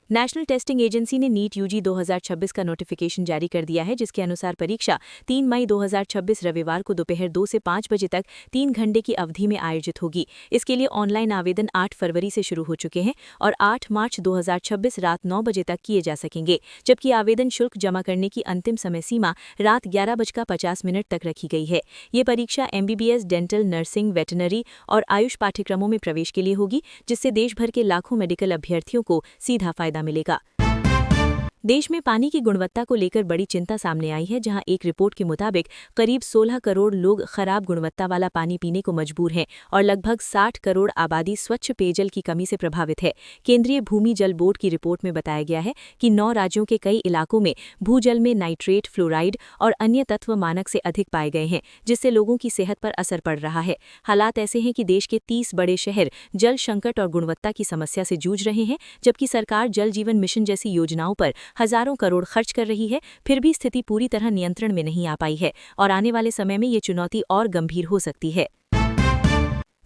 National testing agency ने NEET UG 2026 का notification जारी कर दिया है, जिसके अनुसार परीक्षा 3 मई 2026 रविवार को दोपहर 2 से 5 बजे तक 3 घंटे की अवधि में आयोजित होगी। इसके लिए ऑनलाइन आवेदन 8 फरवरी से शुरू हो चुके हैं और 8 मार्च 2026 रात 9 बजे तक किए जा सकेंगे, जबकि आवेदन शुल्क जमा करने की अंतिम समय सीमा रात 11:50 तक रखी गई है। ये परीक्षा MBBS, डेंटल, नर्सिंग, वेटनरी और आयुष पाठ्यक्रमों में प्रवेश के लिए होगी, जिससे देश भर के लाखों मेडिकल अभ्यर्थियों को सीधा फायदा मिलेगा। देश में पानी की गुणवत्ता को लेकर बड़ी चिंता सामने आई है, जहां एक रिपोर्ट के मुताबिक करीब 16 करोड़ लोग खराब गुणवत्ता वाला पानी पीने को मजबूर हैं और लगभग 60 करोड़ आबादी स्वच्छ पेयजल की कमी से प्रभावित है। केंद्रीय भूमि जल बोर्ड की रिपोर्ट में बताया गया है कि 9 राज्यों के कई इलाकों में भूजल में नाइट्रेट, फ्लोराइड और अन्य तत्व मानक से अधिक पाए गए हैं, जिससे लोगों की सेहत पर असर पड़ रहा है। हालात ऐसे हैं कि देश के 30 बड़े शहर जल संकट और गुणवत्ता की समस्या से जूझ रहे हैं, जबकि सरकार जल जीवन मिशन जैसी योजनाओं पर हजारों करोड़ खर्च कर रही है, फिर भी स्थिति पूरी तरह नियंत्रण में नहीं आ पाई है और आने वाले समय में ये चुनौती और गंभीर हो सकती है।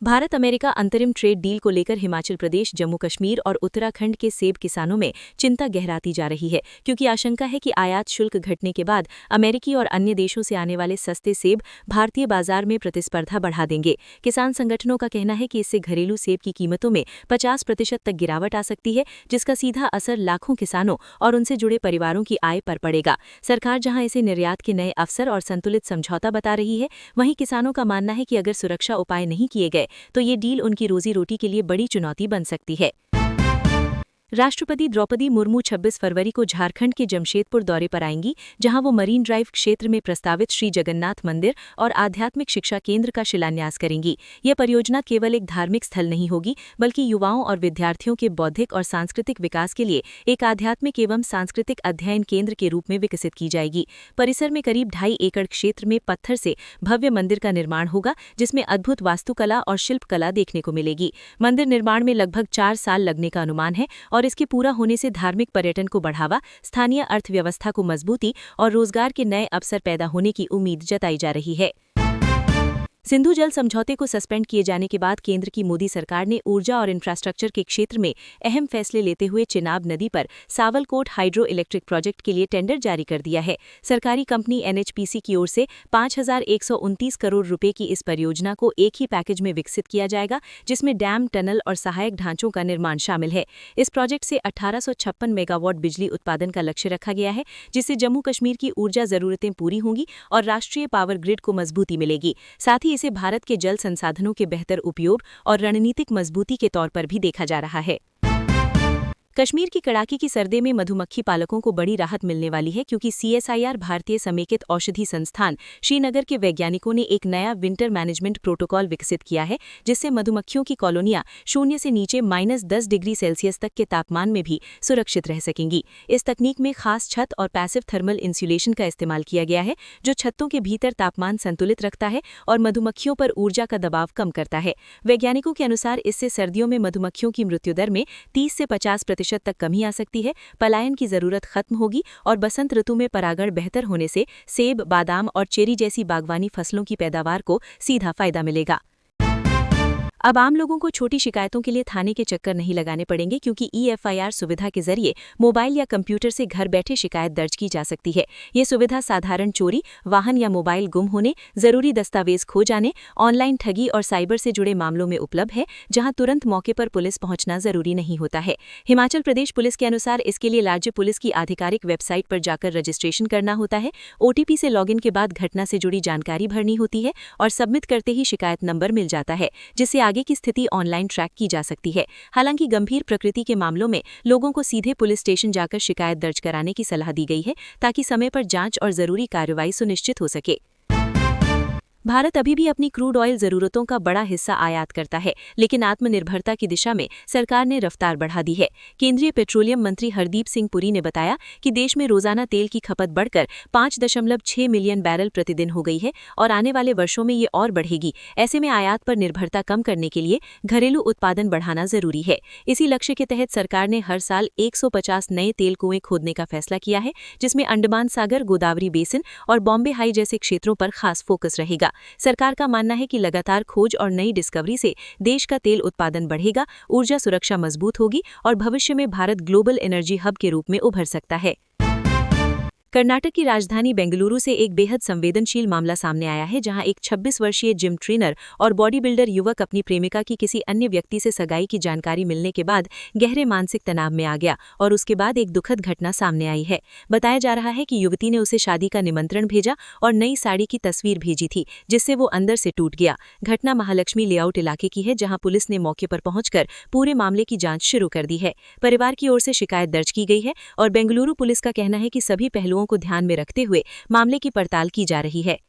भारत अमेरिका अंतरिम ट्रेड डील को लेकर हिमाचल प्रदेश, जम्मू कश्मीर और उत्तराखंड के सेब किसानों में चिंता गहराती जा रही है, क्योंकि आशंका है कि आयात शुल्क घटने के बाद अमेरिकी और अन्य देशों से आने वाले सस्ते सेब भारतीय बाजार में प्रतिस्पर्धा बढ़ा देंगे। किसान संगठनों का कहना है कि इससे घरेलू सेब की कीमतों में 50% तक गिरावट आ सकती है, जिसका सीधा असर लाखों किसानों और उनसे जुड़े परिवारों की आय पर पड़ेगा। सरकार जहां इसे निर्यात के नए अवसर और संतुलित समझौता बता रही है, वहीं किसानों का मानना है कि अगर सुरक्षा उपाय नहीं किए गए तो ये डील उनकी रोजी रोटी के लिए बड़ी चुनौती बन सकती है। राष्ट्रपति द्रौपदी मुर्मू 26 फरवरी को झारखंड के जमशेदपुर दौरे पर आएंगी, जहां वो मरीन ड्राइव क्षेत्र में प्रस्तावित श्री जगन्नाथ मंदिर और आध्यात्मिक शिक्षा केंद्र का शिलान्यास करेंगी। यह परियोजना केवल एक धार्मिक स्थल नहीं होगी, बल्कि युवाओं और विद्यार्थियों के बौद्धिक और सांस्कृतिक विकास के लिए एक आध्यात्मिक एवं सांस्कृतिक अध्ययन केंद्र के रूप में विकसित की जाएगी। परिसर में करीब 2.5 एकड़ क्षेत्र में पत्थर से भव्य मंदिर का निर्माण होगा, जिसमें अद्भुत वास्तुकला और शिल्पकला देखने को मिलेगी। मंदिर निर्माण में लगभग 4 साल लगने का अनुमान है और इसके पूरा होने से धार्मिक पर्यटन को बढ़ावा, स्थानीय अर्थव्यवस्था को मजबूती और रोजगार के नए अवसर पैदा होने की उम्मीद जताई जा रही है। सिंधु जल समझौते को सस्पेंड किए जाने के बाद केंद्र की मोदी सरकार ने ऊर्जा और इंफ्रास्ट्रक्चर के क्षेत्र में अहम फैसले लेते हुए चिनाब नदी पर सावलकोट हाइड्रो इलेक्ट्रिक प्रोजेक्ट के लिए टेंडर जारी कर दिया है। सरकारी कंपनी NHPC की ओर से 5,129 करोड़ रुपए की इस परियोजना को एक ही पैकेज में विकसित किया जाएगा, जिसमें डैम, टनल और सहायक ढांचों का निर्माण शामिल है। इस प्रोजेक्ट से 1856 मेगावाट बिजली उत्पादन का लक्ष्य रखा गया है, जिससे जम्मू कश्मीर की ऊर्जा जरूरतें पूरी होंगी और राष्ट्रीय पावर ग्रिड को मजबूती मिलेगी। साथ ही इसे भारत के जल संसाधनों के बेहतर उपयोग और रणनीतिक मजबूती के तौर पर भी देखा जा रहा है। कश्मीर की कड़ाके की सर्दी में मधुमक्खी पालकों को बड़ी राहत मिलने वाली है, क्योंकि CSIR भारतीय समेकित औषधि संस्थान श्रीनगर के वैज्ञानिकों ने एक नया विंटर मैनेजमेंट प्रोटोकॉल विकसित किया है, जिससे मधुमक्खियों की कॉलोनियां 0 से नीचे -10 डिग्री सेल्सियस तक के तापमान में भी सुरक्षित रह सकेंगी। इस तकनीक में खास छत और पैसिव थर्मल इंसुलेशन का इस्तेमाल किया गया है, जो छतों के भीतर तापमान संतुलित रखता है और मधुमक्खियों पर ऊर्जा का दबाव कम करता है। वैज्ञानिकों के अनुसार इससे सर्दियों में मधुमक्खियों की मृत्यु दर में 30 से 50% तक कमी आ सकती है, पलायन की जरूरत खत्म होगी और बसंत ऋतु में परागण बेहतर होने से सेब, बादाम और चेरी जैसी बागवानी फसलों की पैदावार को सीधा फायदा मिलेगा। अब आम लोगों को छोटी शिकायतों के लिए थाने के चक्कर नहीं लगाने पड़ेंगे, क्योंकि EFIR सुविधा के जरिए मोबाइल या कंप्यूटर से घर बैठे शिकायत दर्ज की जा सकती है। ये सुविधा साधारण चोरी, वाहन या मोबाइल गुम होने, जरूरी दस्तावेज खो जाने, ऑनलाइन ठगी और साइबर से जुड़े मामलों में उपलब्ध है, जहां तुरंत मौके पर पुलिस पहुंचना जरूरी नहीं होता है। हिमाचल प्रदेश पुलिस के अनुसार इसके लिए राज्य पुलिस की आधिकारिक वेबसाइट पर जाकर रजिस्ट्रेशन करना होता है। OTP से लॉगिन के बाद घटना से जुड़ी जानकारी भरनी होती है और सबमिट करते ही शिकायत नंबर मिल जाता है, जिससे आगे की स्थिति ऑनलाइन ट्रैक की जा सकती है। हालांकि गंभीर प्रकृति के मामलों में लोगों को सीधे पुलिस स्टेशन जाकर शिकायत दर्ज कराने की सलाह दी गई है, ताकि समय पर जांच और जरूरी कार्रवाई सुनिश्चित हो सके। भारत अभी भी अपनी क्रूड ऑयल जरूरतों का बड़ा हिस्सा आयात करता है, लेकिन आत्मनिर्भरता की दिशा में सरकार ने रफ्तार बढ़ा दी है। केंद्रीय पेट्रोलियम मंत्री हरदीप सिंह पुरी ने बताया कि देश में रोजाना तेल की खपत बढ़कर 5.6 मिलियन बैरल प्रतिदिन हो गई है और आने वाले वर्षों में ये और बढ़ेगी। ऐसे में आयात पर निर्भरता कम करने के लिए घरेलू उत्पादन बढ़ाना जरूरी है। इसी लक्ष्य के तहत सरकार ने हर साल 150 नए तेल कुएं खोदने का फैसला किया है, जिसमें अंडमान सागर, गोदावरी बेसिन और बॉम्बे हाई जैसे क्षेत्रों पर खास फोकस रहेगा। बढ़ेगा। सरकार का मानना है कि लगातार खोज और नई डिस्कवरी से देश का तेल उत्पादन बढ़ेगा, ऊर्जा सुरक्षा मजबूत होगी और भविष्य में भारत ग्लोबल एनर्जी हब के रूप में उभर सकता है। कर्नाटक की राजधानी बेंगलुरु से एक बेहद संवेदनशील मामला सामने आया है, जहां एक 26 वर्षीय जिम ट्रेनर और बॉडी बिल्डर युवक अपनी प्रेमिका की किसी अन्य व्यक्ति से सगाई की जानकारी मिलने के बाद गहरे मानसिक तनाव में आ गया और उसके बाद एक दुखद घटना सामने आई है। बताया जा रहा है कि युवती ने उसे शादी का निमंत्रण भेजा और नई साड़ी की तस्वीर भेजी थी, जिससे वो अंदर से टूट गया। घटना महालक्ष्मी लेआउट इलाके की है, जहां पुलिस ने मौके पर पहुंचकर पूरे मामले की जांच शुरू कर दी है। परिवार की ओर से शिकायत दर्ज की गई है और बेंगलुरु पुलिस का कहना है कि सभी पहलुओं को ध्यान में रखते हुए मामले की पड़ताल की जा रही है।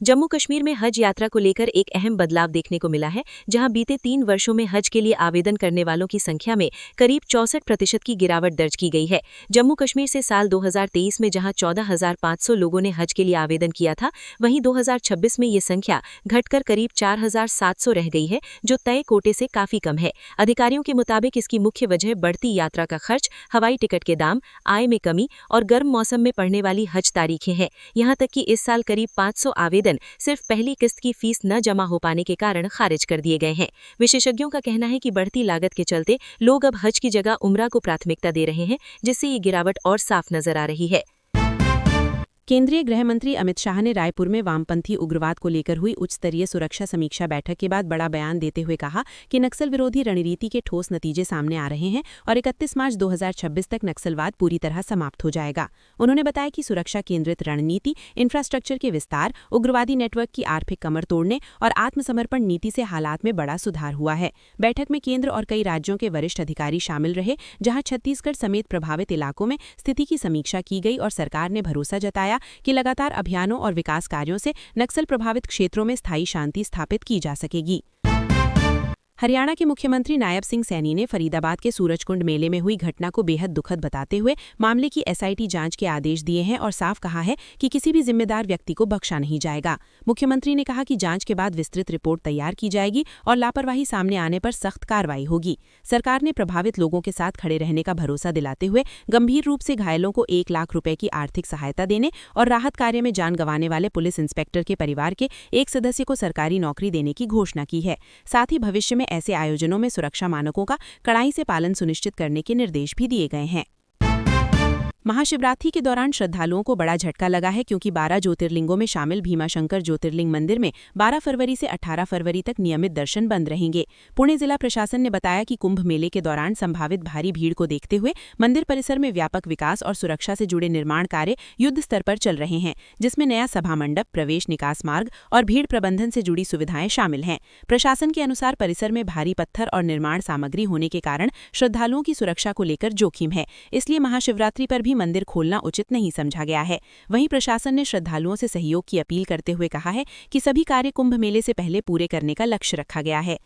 जम्मू कश्मीर में हज यात्रा को लेकर एक अहम बदलाव देखने को मिला है, जहां बीते 3 वर्षों में हज के लिए आवेदन करने वालों की संख्या में करीब 64% की गिरावट दर्ज की गई है। जम्मू कश्मीर से साल 2023 में जहां 14,500 लोगों ने हज के लिए आवेदन किया था, वहीं 2026 में ये संख्या घटकर करीब 4,700 रह गई है, जो तय कोटे से काफी कम है। अधिकारियों के मुताबिक इसकी मुख्य वजह बढ़ती यात्रा का खर्च, हवाई टिकट के दाम, आय में कमी और गर्म मौसम में पड़ने वाली हज तारीखें हैं। यहां तक कि इस साल करीब 500 आवेदन सिर्फ पहली किस्त की फीस न जमा हो पाने के कारण खारिज कर दिए गए हैं। विशेषज्ञों का कहना है कि बढ़ती लागत के चलते लोग अब हज की जगह उम्रा को प्राथमिकता दे रहे हैं, जिससे ये गिरावट और साफ नजर आ रही है। केंद्रीय गृह मंत्री अमित शाह ने रायपुर में वामपंथी उग्रवाद को लेकर हुई उच्च स्तरीय सुरक्षा समीक्षा बैठक के बाद बड़ा बयान देते हुए कहा कि नक्सल विरोधी रणनीति के ठोस नतीजे सामने आ रहे हैं और 31 मार्च 2026 तक नक्सलवाद पूरी तरह समाप्त हो जाएगा। उन्होंने बताया कि सुरक्षा केंद्रित रणनीति, इंफ्रास्ट्रक्चर के विस्तार, उग्रवादी नेटवर्क की आर्थिक कमर तोड़ने और आत्मसमर्पण नीति से हालात में बड़ा सुधार हुआ है। बैठक में केंद्र और कई राज्यों के वरिष्ठ अधिकारी शामिल रहे, जहां छत्तीसगढ़ समेत प्रभावित इलाकों में स्थिति की समीक्षा की गई और सरकार ने भरोसा जताया कि लगातार अभियानों और विकास कार्यों से नक्सल प्रभावित क्षेत्रों में स्थायी शांति स्थापित की जा सकेगी। हरियाणा के मुख्यमंत्री नायब सिंह सैनी ने फरीदाबाद के सूरजकुंड मेले में हुई घटना को बेहद दुखद बताते हुए मामले की एसआईटी जांच के आदेश दिए हैं और साफ कहा है कि किसी भी जिम्मेदार व्यक्ति को बख्शा नहीं जाएगा। मुख्यमंत्री ने कहा कि जांच के बाद विस्तृत रिपोर्ट तैयार की जाएगी और लापरवाही सामने आने पर सख्त कार्रवाई होगी। सरकार ने प्रभावित लोगों के साथ खड़े रहने का भरोसा दिलाते हुए गंभीर रूप से घायलों को 1 लाख रुपए की आर्थिक सहायता देने और राहत कार्य में जान गंवाने वाले पुलिस इंस्पेक्टर के परिवार के एक सदस्य को सरकारी नौकरी देने की घोषणा की है। साथ ही भविष्य में ऐसे आयोजनों में सुरक्षा मानकों का कड़ाई से पालन सुनिश्चित करने के निर्देश भी दिए गए हैं। महाशिवरात्रि के दौरान श्रद्धालुओं को बड़ा झटका लगा है, क्योंकि 12 ज्योतिर्लिंगों में शामिल भीमाशंकर ज्योतिर्लिंग मंदिर में 12 फरवरी से 18 फरवरी तक नियमित दर्शन बंद रहेंगे। पुणे जिला प्रशासन ने बताया कि कुंभ मेले के दौरान संभावित भारी भीड़ को देखते हुए मंदिर परिसर में व्यापक विकास और सुरक्षा से जुड़े निर्माण कार्य युद्ध स्तर पर चल रहे हैं, जिसमें नया सभा मंडप, प्रवेश निकास मार्ग और भीड़ प्रबंधन से जुड़ी सुविधाएं शामिल हैं। प्रशासन के अनुसार परिसर में भारी पत्थर और निर्माण सामग्री होने के कारण श्रद्धालुओं की सुरक्षा को लेकर जोखिम है, इसलिए महाशिवरात्रि पर भी मंदिर खोलना उचित नहीं समझा गया है। वहीं प्रशासन ने श्रद्धालुओं से सहयोग की अपील करते हुए कहा है कि सभी कार्य कुंभ मेले से पहले पूरे करने का लक्ष्य रखा गया है।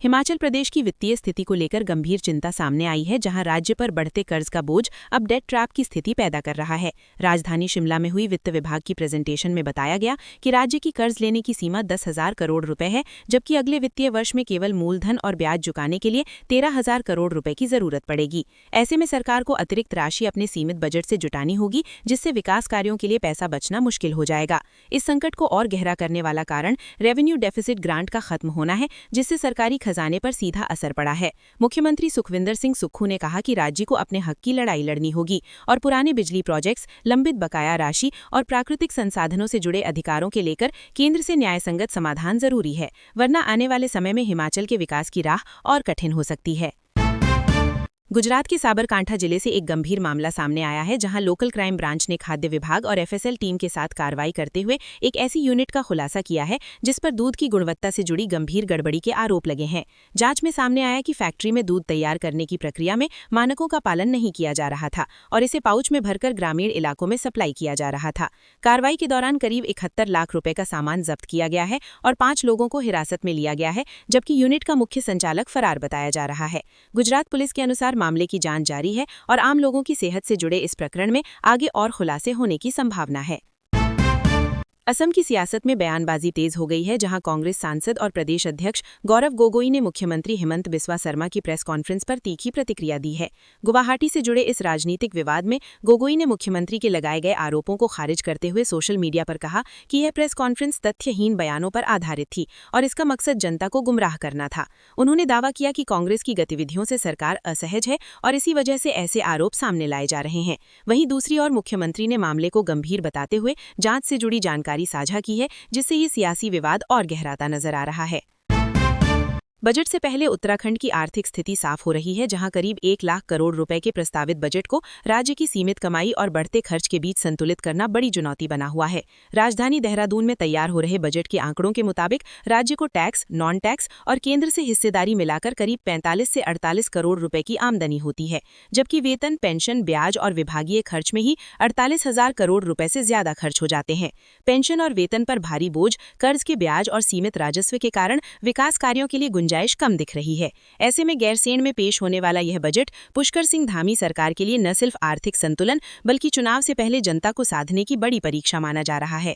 हिमाचल प्रदेश की वित्तीय स्थिति को लेकर गंभीर चिंता सामने आई है, जहां राज्य पर बढ़ते कर्ज का बोझ अब डेट ट्रैप की स्थिति पैदा कर रहा है। राजधानी शिमला में हुई वित्त विभाग की प्रेजेंटेशन में बताया गया कि राज्य की कर्ज लेने की सीमा 10,000 करोड़ रुपए है, जबकि अगले वित्तीय वर्ष में केवल मूलधन और ब्याज चुकाने के लिए 13,000 करोड़ रुपए की जरूरत पड़ेगी। ऐसे में सरकार को अतिरिक्त राशि अपने सीमित बजट से जुटानी होगी, जिससे विकास कार्यों के लिए पैसा बचना मुश्किल हो जाएगा। इस संकट को और गहरा करने वाला कारण रेवेन्यू डेफिसिट ग्रांट का खत्म होना है, जिससे सरकारी खजाने पर सीधा असर पड़ा है। मुख्यमंत्री सुखविंदर सिंह सुक्खू ने कहा कि राज्य को अपने हक की लड़ाई लड़नी होगी और पुराने बिजली प्रोजेक्ट्स, लंबित बकाया राशि और प्राकृतिक संसाधनों से जुड़े अधिकारों के लेकर केंद्र से न्यायसंगत समाधान जरूरी है, वरना आने वाले समय में हिमाचल के विकास की राह और कठिन हो सकती है। गुजरात के साबरकांठा जिले से एक गंभीर मामला सामने आया है, जहां लोकल क्राइम ब्रांच ने खाद्य विभाग और एफएसएल टीम के साथ कार्रवाई करते हुए एक ऐसी यूनिट का खुलासा किया है जिस पर दूध की गुणवत्ता से जुड़ी गंभीर गड़बड़ी के आरोप लगे हैं। जांच में सामने आया कि फैक्ट्री में दूध तैयार करने की प्रक्रिया में मानकों का पालन नहीं किया जा रहा था और इसे पाउच में भरकर ग्रामीण इलाकों में सप्लाई किया जा रहा था। कार्रवाई के दौरान करीब 71 लाख रुपए का सामान जब्त किया गया है और 5 लोगों को हिरासत में लिया गया है, जबकि यूनिट का मुख्य संचालक फरार बताया जा रहा है। गुजरात पुलिस के अनुसार मामले की जांच जारी है और आम लोगों की सेहत से जुड़े इस प्रकरण में आगे और खुलासे होने की संभावना है। असम की सियासत में बयानबाजी तेज हो गई है, जहां कांग्रेस सांसद और प्रदेश अध्यक्ष गौरव गोगोई ने मुख्यमंत्री हिमंत बिस्वा शर्मा की प्रेस कॉन्फ्रेंस पर तीखी प्रतिक्रिया दी है। गुवाहाटी से जुड़े इस राजनीतिक विवाद में गोगोई ने मुख्यमंत्री के लगाए गए आरोपों को खारिज करते हुए सोशल मीडिया पर कहा कि यह प्रेस कॉन्फ्रेंस तथ्यहीन बयानों पर आधारित थी और इसका मकसद जनता को गुमराह करना था। उन्होंने दावा किया कि कांग्रेस की गतिविधियों से सरकार असहज है और इसी वजह से ऐसे आरोप सामने लाए जा रहे हैं। वहीं दूसरी ओर मुख्यमंत्री ने मामले को गंभीर बताते हुए जांच से जुड़ी जानकारी साझा की है, जिससे ये सियासी विवाद और गहराता नजर आ रहा है। बजट से पहले उत्तराखंड की आर्थिक स्थिति साफ हो रही है, जहां करीब 1 लाख करोड़ रुपए के प्रस्तावित बजट को राज्य की सीमित कमाई और बढ़ते खर्च के बीच संतुलित करना बड़ी चुनौती बना हुआ है। राजधानी देहरादून में तैयार हो रहे बजट के आंकड़ों के मुताबिक राज्य को टैक्स, नॉन टैक्स और केंद्र से हिस्सेदारी मिलाकर करीब 45 से 48 करोड़ रुपए की आमदनी होती है, जबकि वेतन, पेंशन, ब्याज और विभागीय खर्च में ही 48,000 करोड़ रुपए से ज्यादा खर्च हो जाते हैं। पेंशन और वेतन पर भारी बोझ, कर्ज के ब्याज और सीमित राजस्व के कारण विकास कार्यों के लिए गुंजाइश कम दिख रही है। ऐसे में गैरसैंण में पेश होने वाला यह बजट पुष्कर सिंह धामी सरकार के लिए न सिर्फ आर्थिक संतुलन बल्कि चुनाव से पहले जनता को साधने की बड़ी परीक्षा माना जा रहा है।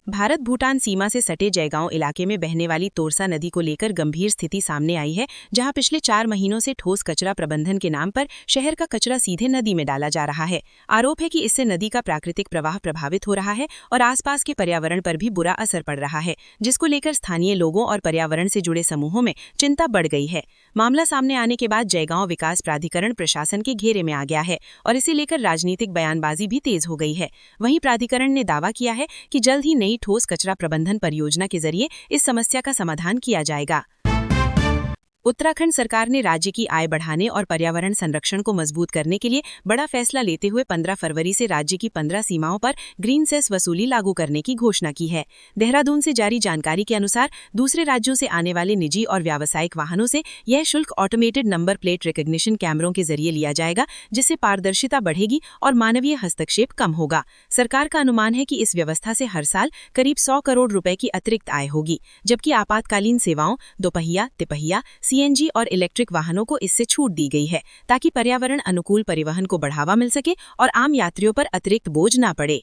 भारत भूटान सीमा से सटे जयगांव इलाके में बहने वाली तोरसा नदी को लेकर गंभीर स्थिति सामने आई है, जहां पिछले 4 महीनों से ठोस कचरा प्रबंधन के नाम पर शहर का कचरा सीधे नदी में डाला जा रहा है। आरोप है कि इससे नदी का प्राकृतिक प्रवाह प्रभावित हो रहा है और आसपास के पर्यावरण पर भी बुरा असर पड़ रहा है, जिसको लेकर स्थानीय लोगों और पर्यावरण से जुड़े समूहों में चिंता बढ़ गई है। मामला सामने आने के बाद जयगांव विकास प्राधिकरण प्रशासन के घेरे में आ गया है और इसे लेकर राजनीतिक बयानबाजी भी तेज हो गई है। वहीं प्राधिकरण ने दावा किया है कि जल्द ही नई ठोस कचरा प्रबंधन परियोजना के जरिए इस समस्या का समाधान किया जाएगा। उत्तराखंड सरकार ने राज्य की आय बढ़ाने और पर्यावरण संरक्षण को मजबूत करने के लिए बड़ा फैसला लेते हुए 15 फरवरी से राज्य की 15 सीमाओं पर ग्रीन सेस वसूली लागू करने की घोषणा की है। देहरादून से जारी जानकारी के अनुसार दूसरे राज्यों से आने वाले निजी और व्यावसायिक वाहनों से यह शुल्क ऑटोमेटेड नंबर प्लेट रिकॉग्निशन कैमरों के जरिए लिया जाएगा, जिससे पारदर्शिता बढ़ेगी और मानवीय हस्तक्षेप कम होगा। सरकार का अनुमान है कि इस व्यवस्था से हर साल करीब 100 करोड़ रुपए की अतिरिक्त आय होगी, जबकि आपातकालीन सेवाओं, दोपहिया, तिपहिया, सीएनजी और इलेक्ट्रिक वाहनों को इससे छूट दी गई है, ताकि पर्यावरण अनुकूल परिवहन को बढ़ावा मिल सके और आम यात्रियों पर अतिरिक्त बोझ न पड़े।